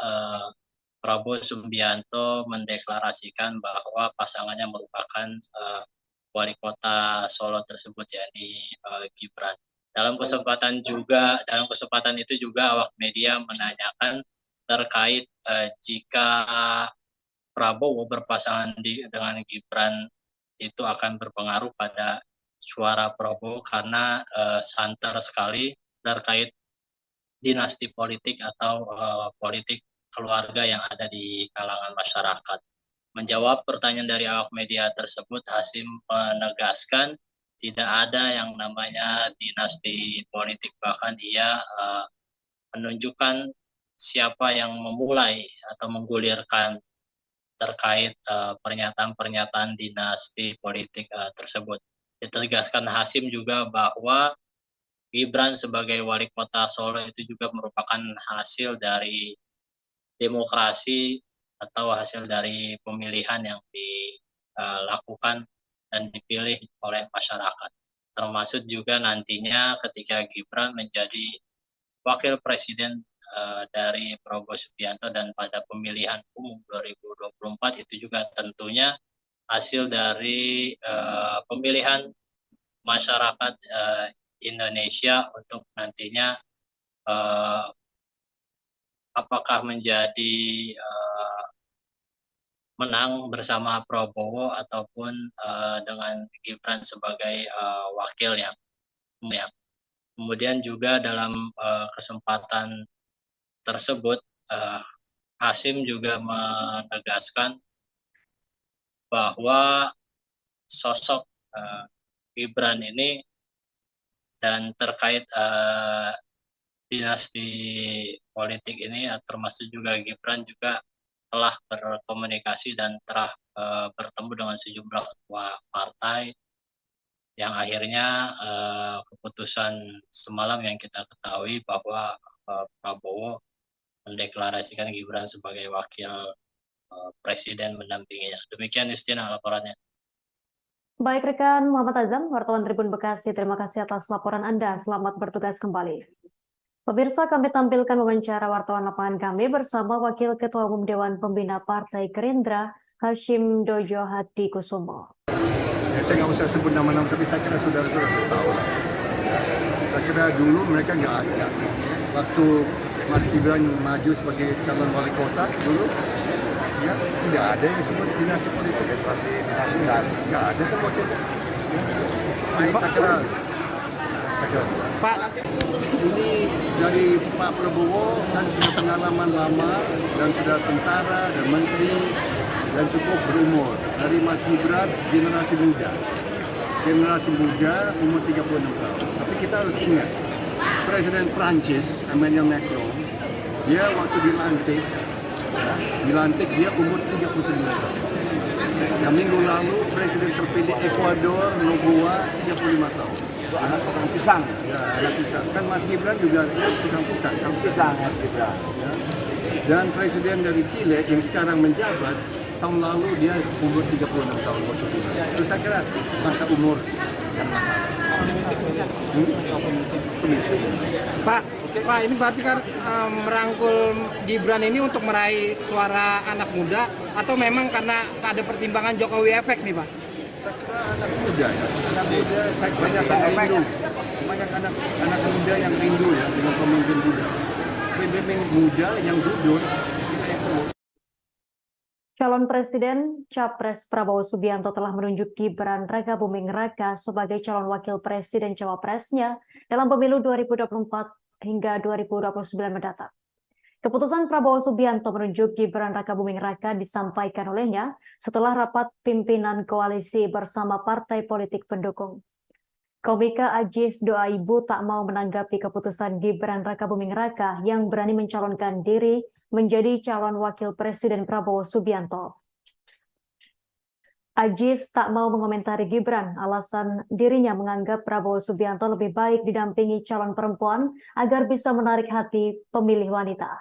Prabowo Subianto mendeklarasikan bahwa pasangannya merupakan wali kota Solo tersebut, yakni Gibran. Dalam kesempatan itu juga awak media menanyakan terkait jika Prabowo berpasangan dengan Gibran itu akan berpengaruh pada suara Prabowo, karena santer sekali terkait dinasti politik atau politik keluarga yang ada di kalangan masyarakat. Menjawab pertanyaan dari awak media tersebut, Hasim menegaskan tidak ada yang namanya dinasti politik, bahkan ia menunjukkan siapa yang memulai atau menggulirkan terkait pernyataan-pernyataan dinasti politik tersebut. Ditegaskan Hasim juga bahwa Gibran sebagai wali kota Solo itu juga merupakan hasil dari demokrasi atau hasil dari pemilihan yang dilakukan dan dipilih oleh masyarakat. Termasuk juga nantinya ketika Gibran menjadi wakil presiden dari Prabowo Subianto dan pada pemilihan umum 2024 itu juga tentunya hasil dari pemilihan masyarakat Indonesia untuk nantinya apakah menjadi menang bersama Prabowo ataupun dengan Gibran sebagai wakil yang. Kemudian juga dalam kesempatan tersebut Hasim juga menegaskan bahwa sosok Gibran ini dan terkait dinasti politik ini, termasuk juga Gibran juga telah berkomunikasi dan telah bertemu dengan sejumlah ketua partai, yang akhirnya keputusan semalam yang kita ketahui bahwa Prabowo mendeklarasikan Gibran sebagai wakil presiden mendampinginya. Demikian Justina laporannya. Baik rekan Muhammad Azam, wartawan Tribun Bekasi, terima kasih atas laporan Anda. Selamat bertugas kembali. Pemirsa, kami tampilkan wawancara wartawan lapangan kami bersama Wakil Ketua Umum Dewan Pembina Partai Gerindra, Hashim Dojo Hadikusumo. Ya, saya nggak usah sebut nama-nama, tapi saya kira saudara-saudara tahu lah. Saya kira dulu mereka nggak ada. Waktu Mas Gibran maju sebagai calon wali kota dulu, ya tidak ada yang disebut dinasti politik. Pasti dinasti nggak ada kan waktu itu. Saya kira Pak, ini dari Pak Prabowo kan sudah pengalaman lama dan sudah tentara dan menteri dan cukup berumur. Dari Mas Gibran generasi muda umur 36 tahun. Tapi kita harus ingat, Presiden Prancis Emmanuel Macron, dia waktu dilantik dia umur 39 tahun. Yang minggu lalu Presiden terpilih Ekuador Noboa 35 tahun. Anak tukang pisang. Ya, anak pisang. Kan Mas Gibran juga tukang pisang. Tukang pisang Mas Gibran. Ya. Dan Presiden dari Chile yang sekarang menjabat, tahun lalu dia umur 36 tahun waktu itu. Terus saya kira masa umur bukan masalah. Pak, ini berarti kan merangkul Gibran ini untuk meraih suara anak muda atau memang karena ada pertimbangan Jokowi efek nih Pak? Anak muda ya, banyak anak muda yang rindu ya dengan pemimpin muda. Pemimpin muda yang jujur. Calon Presiden Capres Prabowo Subianto telah menunjuk Gibran Rakabuming Raka sebagai calon wakil presiden cawapresnya dalam pemilu 2024 hingga 2029 mendatang. Keputusan Prabowo Subianto menunjuk Gibran Rakabuming Raka disampaikan olehnya setelah rapat pimpinan koalisi bersama partai politik pendukung. Komika Ajis Doa Ibu tak mau menanggapi keputusan Gibran Rakabuming Raka yang berani mencalonkan diri menjadi calon wakil presiden Prabowo Subianto. Ajis tak mau mengomentari Gibran, alasan dirinya menganggap Prabowo Subianto lebih baik didampingi calon perempuan agar bisa menarik hati pemilih wanita.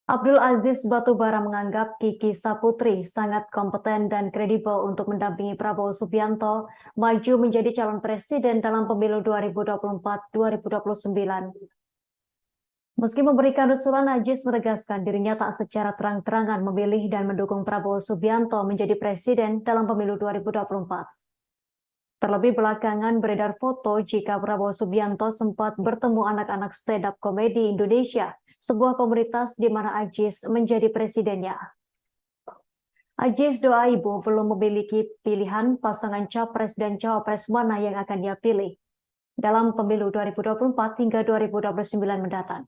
Abdul Aziz Batubara menganggap Kiki Saputri sangat kompeten dan kredibel untuk mendampingi Prabowo Subianto maju menjadi calon presiden dalam pemilu 2024-2029. Meski memberikan usulan, Aziz menegaskan dirinya tak secara terang-terangan memilih dan mendukung Prabowo Subianto menjadi presiden dalam pemilu 2024. Terlebih belakangan beredar foto jika Prabowo Subianto sempat bertemu anak-anak stand-up komedi Indonesia, sebuah komunitas di mana Aziz menjadi presidennya. Aziz Doa Ibu belum memiliki pilihan pasangan capres dan cawapres mana yang akan dia pilih dalam pemilu 2024 hingga 2029 mendatang.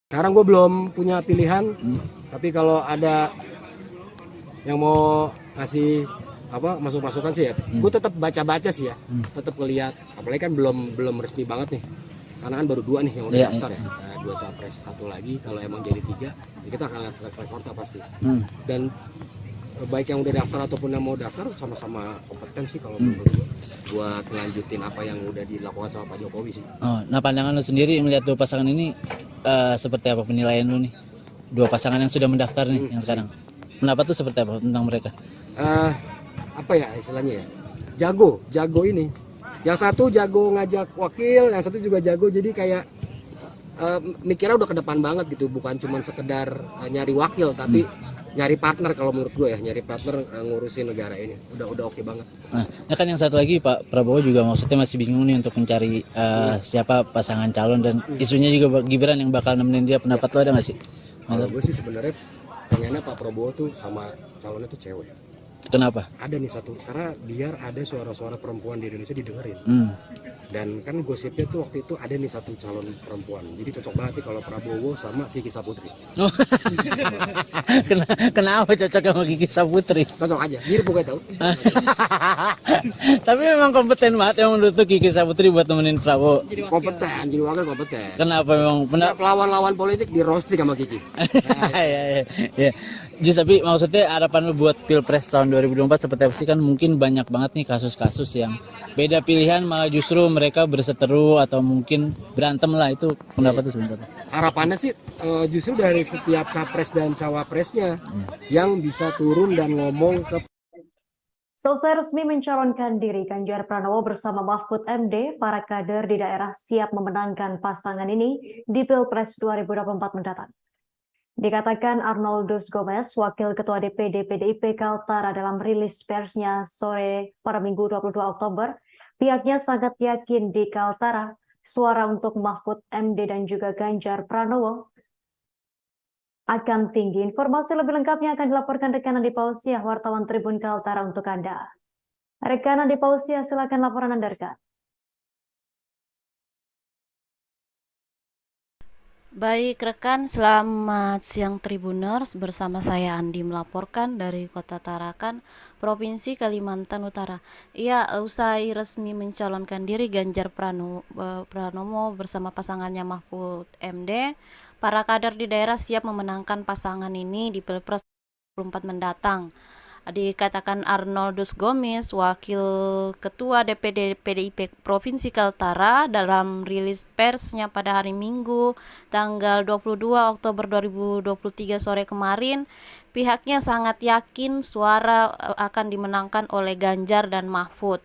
Sekarang gue belum punya pilihan, tapi kalau ada yang mau kasih masuk-masukan sih ya, gue tetap baca-baca sih ya, tetap ngeliat, apalagi kan belum resmi banget nih, karena kan baru 2 nih yang udah daftar ya, 2 capres, 1 lagi, kalau emang jadi 3, ya kita akan lihat track recordnya pasti. Dan baik yang udah daftar ataupun yang mau daftar sama-sama kompeten sih kalau menurut gue, buat ngelanjutin apa yang udah dilakukan sama Pak Jokowi sih. Nah pandangan lu sendiri melihat 2 pasangan ini seperti apa penilaian lu nih? 2 pasangan yang sudah mendaftar nih yang sekarang, pendapat tuh seperti apa tentang mereka? Apa ya istilahnya ya, jago ini, yang satu jago ngajak wakil, yang satu juga jago, jadi kayak mikirnya udah ke depan banget gitu, bukan cuma sekedar nyari wakil, tapi nyari partner. Kalau menurut gue ya, nyari partner ngurusin negara ini udah oke banget. Nah ya kan yang satu lagi Pak Prabowo juga maksudnya masih bingung nih untuk mencari siapa pasangan calon, dan isunya juga Gibran yang bakal nemenin dia, pendapat lo ada nggak sih? Kalau gue sih sebenarnya pengennya Pak Prabowo tuh sama calonnya tuh cewek. Kenapa? Ada nih satu, karena biar ada suara-suara perempuan di Indonesia didengerin. Dan kan gosipnya tuh waktu itu ada nih satu calon perempuan, jadi cocok banget nih kalau Prabowo sama Kiki Saputri. Kenapa cocok sama Kiki Saputri? Cocok aja, mirip pokoknya tau. Tapi memang kompeten banget yang menurut Kiki Saputri buat nemenin Prabowo. Kompeten, jadi wakil kompeten. Kenapa memang? Setiap lawan-lawan politik di roasting sama Kiki. Ya. Just, tapi maksudnya harapan lu buat Pilpres tahun 2024 seperti apa sih? Kan mungkin banyak banget nih kasus-kasus yang beda pilihan malah justru mereka berseteru atau mungkin berantem lah, itu pendapat tuh sebenarnya. Harapannya sih justru dari setiap capres dan cawapresnya yang bisa turun dan ngomong ke. Selesai resmi mencalonkan diri, Ganjar Pranowo bersama Mahfud MD, para kader di daerah siap memenangkan pasangan ini di Pilpres 2024 mendatang. Dikatakan Arnoldus Gomez, Wakil Ketua DPD PDIP Kaltara dalam rilis persnya sore pada Minggu 22 Oktober, pihaknya sangat yakin di Kaltara suara untuk Mahfud MD dan juga Ganjar Pranowo akan tinggi. Informasi lebih lengkapnya akan dilaporkan rekan Andi Pausiah, wartawan Tribun Kaltara untuk Anda. Rekan Andi Pausiah, silakan laporan Anda, rekan. Baik rekan, selamat siang Tribuners, bersama saya Andi melaporkan dari Kota Tarakan, Provinsi Kalimantan Utara. Usai resmi mencalonkan diri Ganjar Pranowo bersama pasangannya Mahfud MD, para kader di daerah siap memenangkan pasangan ini di Pilpres 2024 mendatang. Dikatakan Arnoldus Gomez, Wakil Ketua DPD PDIP Provinsi Kaltara dalam rilis persnya pada hari Minggu tanggal 22 Oktober 2023 sore kemarin, pihaknya sangat yakin suara akan dimenangkan oleh Ganjar dan Mahfud.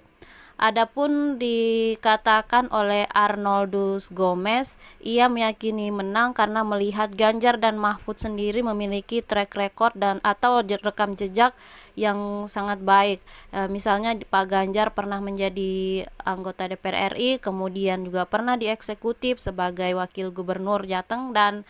Adapun dikatakan oleh Arnoldus Gomez, ia meyakini menang karena melihat Ganjar dan Mahfud sendiri memiliki track record atau rekam jejak yang sangat baik. Misalnya Pak Ganjar pernah menjadi anggota DPR RI, kemudian juga pernah di eksekutif sebagai wakil gubernur Jateng, dan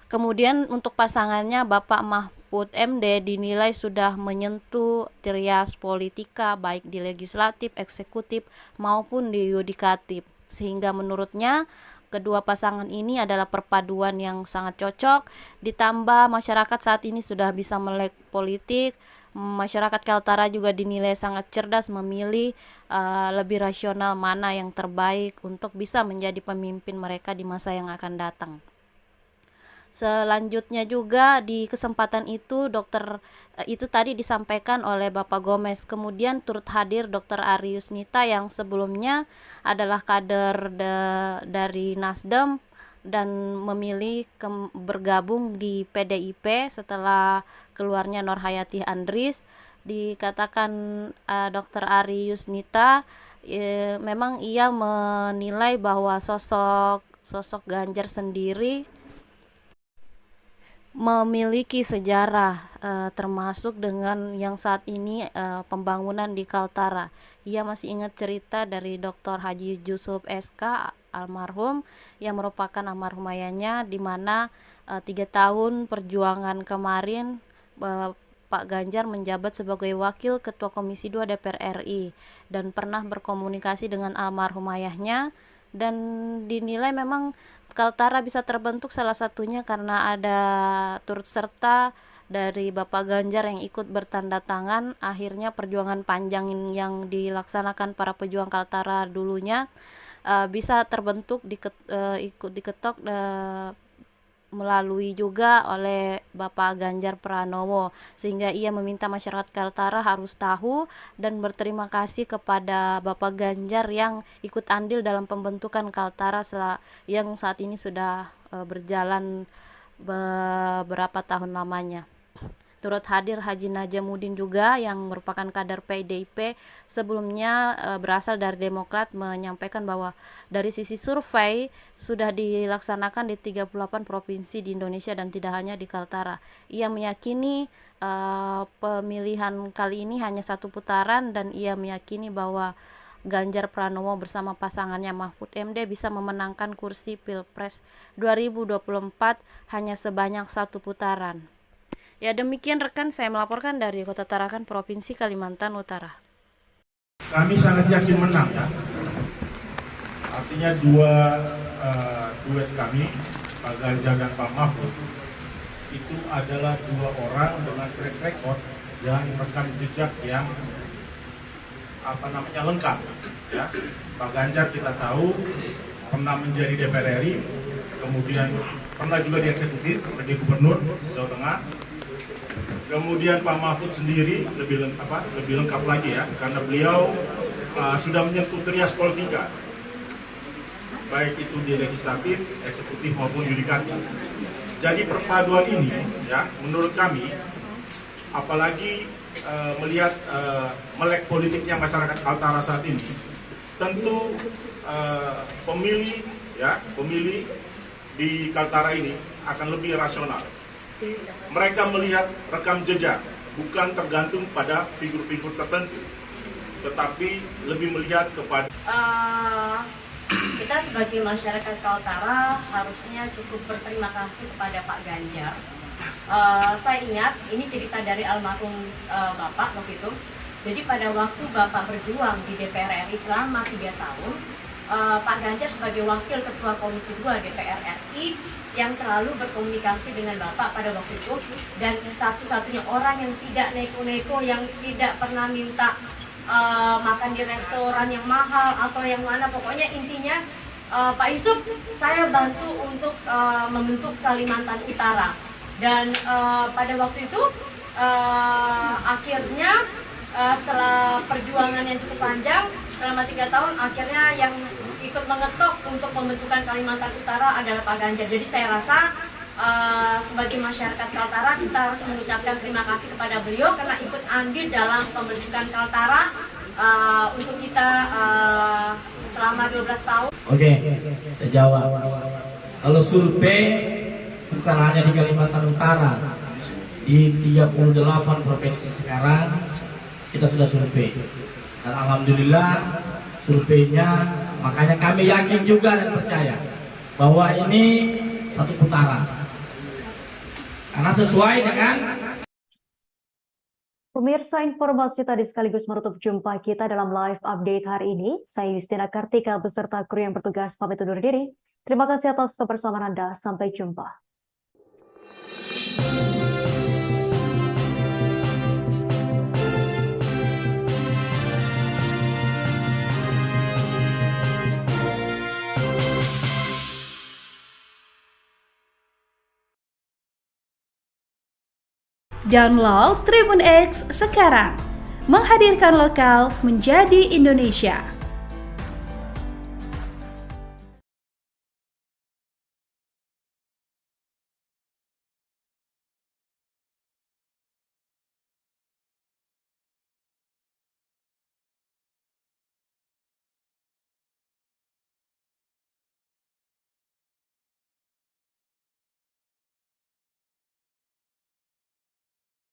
kemudian untuk pasangannya Bapak Mahfud MD dinilai sudah menyentuh trias politika baik di legislatif, eksekutif maupun di yudikatif. Sehingga menurutnya kedua pasangan ini adalah perpaduan yang sangat cocok, ditambah masyarakat saat ini sudah bisa melek politik. Masyarakat Kaltara juga dinilai sangat cerdas memilih lebih rasional mana yang terbaik untuk bisa menjadi pemimpin mereka di masa yang akan datang. Selanjutnya juga di kesempatan itu itu tadi disampaikan oleh Bapak Gomez. Kemudian turut hadir Dr. Ari Yusnita yang sebelumnya adalah kader dari Nasdem dan memilih bergabung di PDIP setelah keluarnya Nurhayati Andries. Dikatakan Dr. Ari Yusnita memang ia menilai bahwa sosok Ganjar sendiri memiliki sejarah termasuk dengan yang saat ini pembangunan di Kaltara. Ia masih ingat cerita dari Dr. Haji Yusuf SK almarhum yang merupakan almarhum ayahnya, di mana 3 tahun perjuangan kemarin Pak Ganjar menjabat sebagai Wakil Ketua Komisi 2 DPR RI dan pernah berkomunikasi dengan almarhum ayahnya, dan dinilai memang Kaltara bisa terbentuk salah satunya karena ada turut serta dari Bapak Ganjar yang ikut bertanda tangan. Akhirnya perjuangan panjang yang dilaksanakan para pejuang Kaltara dulunya bisa terbentuk ikut diketok melalui juga oleh Bapak Ganjar Pranowo, sehingga ia meminta masyarakat Kaltara harus tahu dan berterima kasih kepada Bapak Ganjar yang ikut andil dalam pembentukan Kaltara yang saat ini sudah berjalan beberapa tahun lamanya. Turut hadir Haji Najamuddin juga yang merupakan kader PDIP, sebelumnya berasal dari Demokrat, menyampaikan bahwa dari sisi survei sudah dilaksanakan di 38 provinsi di Indonesia dan tidak hanya di Kaltara. Ia meyakini pemilihan kali ini hanya 1 putaran dan ia meyakini bahwa Ganjar Pranowo bersama pasangannya Mahfud MD bisa memenangkan kursi Pilpres 2024 hanya sebanyak 1 putaran. Ya, demikian rekan, saya melaporkan dari Kota Tarakan, Provinsi Kalimantan Utara. Kami sangat yakin menang ya. Artinya duet kami, Pak Ganjar dan Pak Mahfud, itu adalah 2 orang dengan track record dan rekam jejak yang lengkap ya. Pak Ganjar kita tahu pernah menjadi DPR RI, kemudian pernah juga di eksekutif sebagai gubernur Jawa Tengah. Kemudian Pak Mahfud sendiri lebih lengkap lagi ya, karena beliau sudah menyentuh trias politika, baik itu di legislatif, eksekutif maupun yudikatif. Jadi perpaduan ini ya, menurut kami, apalagi melihat melek politiknya masyarakat Kaltara saat ini, tentu pemilih di Kaltara ini akan lebih rasional. Mereka melihat rekam jejak, bukan tergantung pada figur-figur tertentu, tetapi lebih melihat kepada kita sebagai masyarakat Kaltara harusnya cukup berterima kasih kepada Pak Ganjar. Saya ingat ini cerita dari almarhum Bapak waktu itu. Jadi pada waktu Bapak berjuang di DPR RI selama 3 tahun, Pak Ganjar sebagai Wakil Ketua Komisi 2 DPR RI yang selalu berkomunikasi dengan Bapak pada waktu itu, dan satu-satunya orang yang tidak neko-neko, yang tidak pernah minta makan di restoran yang mahal atau yang mana, pokoknya intinya Pak Yusuf, saya bantu untuk membentuk Kalimantan Utara. Dan pada waktu itu akhirnya setelah perjuangan yang cukup panjang selama 3 tahun, akhirnya yang ikut mengetok untuk pembentukan Kalimantan Utara adalah Pak Ganjar. Jadi saya rasa sebagai masyarakat Kaltara kita harus mengucapkan terima kasih kepada beliau karena ikut andil dalam pembentukan Kaltara untuk kita selama 12 tahun. Oke, saya jawab. Kalau survei bukan hanya di Kalimantan Utara, di 38 provinsi sekarang kita sudah survei. Dan alhamdulillah surveinya, makanya kami yakin juga dan percaya bahwa ini 1 putaran. Karena sesuai dengan Pemirsa, informasi tadi sekaligus menutup jumpa kita dalam live update hari ini. Saya Justina Kartika beserta kru yang bertugas pamit undur diri. Terima kasih atas kebersamaan Anda. Sampai jumpa. Download Tribun X sekarang, menghadirkan lokal menjadi Indonesia.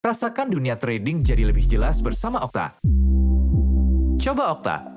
Rasakan dunia trading jadi lebih jelas bersama Okta. Coba Okta.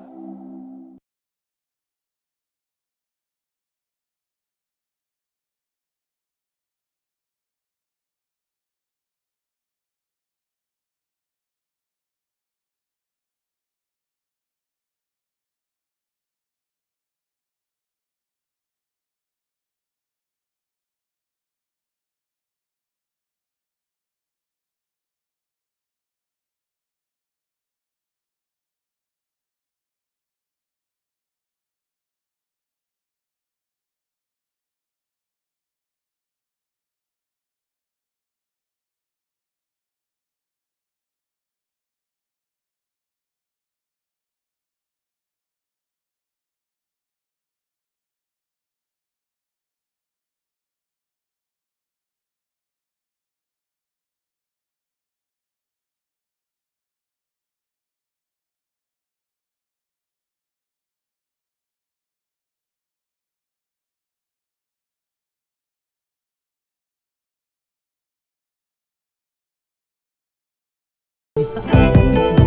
Di saat